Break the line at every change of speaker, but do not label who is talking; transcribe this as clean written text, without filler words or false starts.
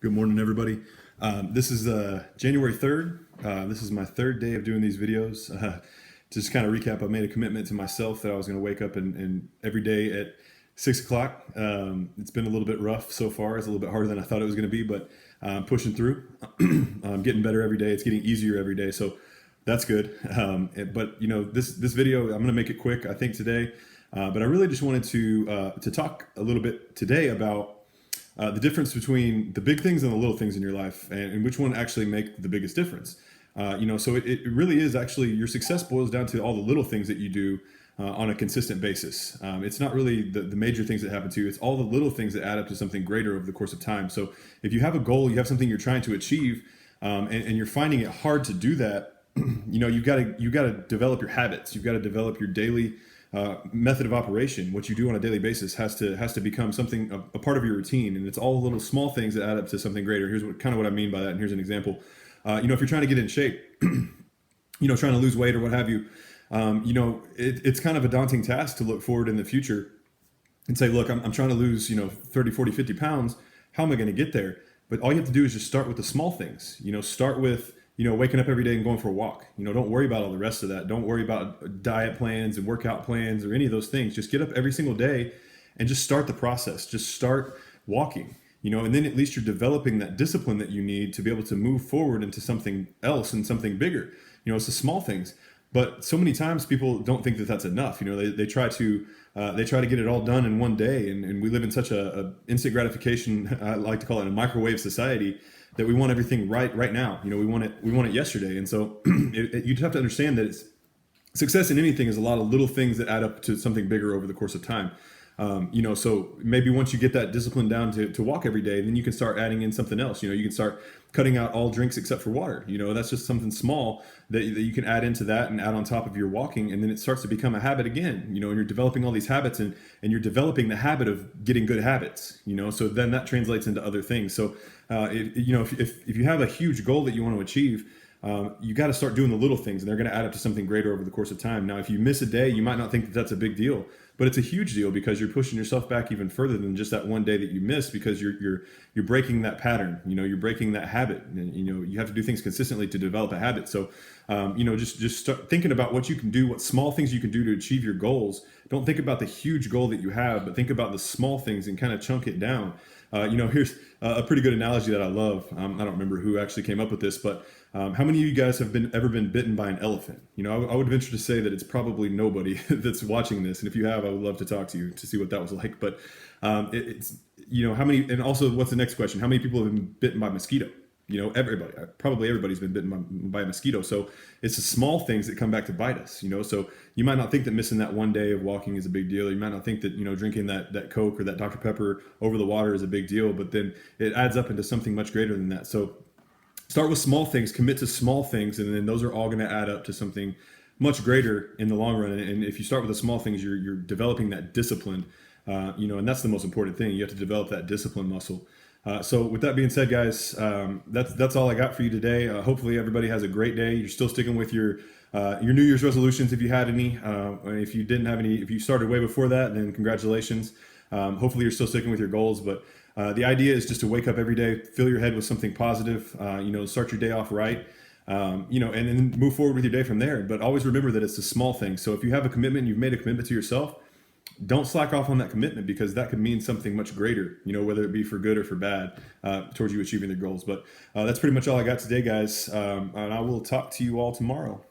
Good morning, everybody. This is January 3rd. This is my third day of doing these videos. To just kind of recap, I made a commitment to myself that I was going to wake up and every day at 6 o'clock. It's been a little bit rough so far. It's a little bit harder than I thought it was going to be, but I'm pushing through. I'm getting better every day. It's getting easier every day. So that's good. But this video, I'm going to make it quick, I think, today. But I really just wanted to talk a little bit today about the difference between the big things and the little things in your life, and which one actually make the biggest difference. So it really is actually your success boils down to all the little things that you do on a consistent basis. It's not really the major things that happen to you. It's all the little things that add up to something greater over the course of time. So if you have a goal, you have something you're trying to achieve, and you're finding it hard to do that, you've got to develop your habits. You've got to develop your daily method of operation. What you do on a daily basis has to become something a part of your routine, and it's all the little small ththings that add up to something greater. Here's what I mean by that, and here's an example. If you're trying to get in shape, trying to lose weight or what have you, it's kind of a daunting task to look forward in the future and say, look, I'm trying to lose 30, 40, 50 pounds. How am I going to get there? But all you have to do is just start with the small things. Start with waking up every day and going for a walk. Don't worry about all the rest of that. Don't worry about diet plans and workout plans or any of those things. Just get up every single day and just start the process. Just start walking, and then at least you're developing that discipline that you need to be able to move forward into something else and something bigger. It's the small things. But so many times people don't think that that's enough. They try to get it all done in one day, and we live in such a instant gratification. I like to call it a microwave society, that we want everything right now. We want it yesterday. And so you'd have to understand that success in anything is a lot of little things that add up to something bigger over the course of time. So maybe once you get that discipline down to walk every day, then you can start adding in something else. You can start cutting out all drinks except for water. That's just something small that you can add into that and add on top of your walking. And then it starts to become a habit again, and you're developing all these habits, and you're developing the habit of getting good habits, so then that translates into other things. So, if you have a huge goal that you want to achieve, you got to start doing the little things, and they're going to add up to something greater over the course of time. Now, if you miss a day, you might not think that that's a big deal, but it's a huge deal, because you're pushing yourself back even further than just that one day that you missed, because you're breaking that pattern. You're breaking that habit. And, you have to do things consistently to develop a habit. So, just start thinking about what you can do, what small things you can do to achieve your goals. Don't think about the huge goal that you have, but think about the small things and kind of chunk it down. Here's a pretty good analogy that I love. I don't remember who actually came up with this, but how many of you guys have ever been bitten by an elephant? I would venture to say that it's probably nobody that's watching this. And if you have, I would love to talk to you to see what that was like. But it's how many, and also what's the next question? How many people have been bitten by mosquito? Everybody, probably everybody's been bitten by a mosquito. So it's the small things that come back to bite us, so you might not think that missing that one day of walking is a big deal. You might not think that, drinking that Coke or that Dr. Pepper over the water is a big deal, but then it adds up into something much greater than that. So start with small things, commit to small things, and then those are all going to add up to something much greater in the long run. And if you start with the small things, you're developing that discipline, and that's the most important thing. You have to develop that discipline muscle. So with that being said, guys, that's all I got for you today. Hopefully everybody has a great day. You're still sticking with your New Year's resolutions, if you had any. If you didn't have any, if you started way before that, then congratulations. Hopefully you're still sticking with your goals. But the idea is just to wake up every day, fill your head with something positive. Start your day off right. And then move forward with your day from there. But always remember that it's the small things. So if you have a commitment, you've made a commitment to yourself, don't slack off on that commitment, because that could mean something much greater, whether it be for good or for bad, towards you achieving their goals. But that's pretty much all I got today, guys. And I will talk to you all tomorrow.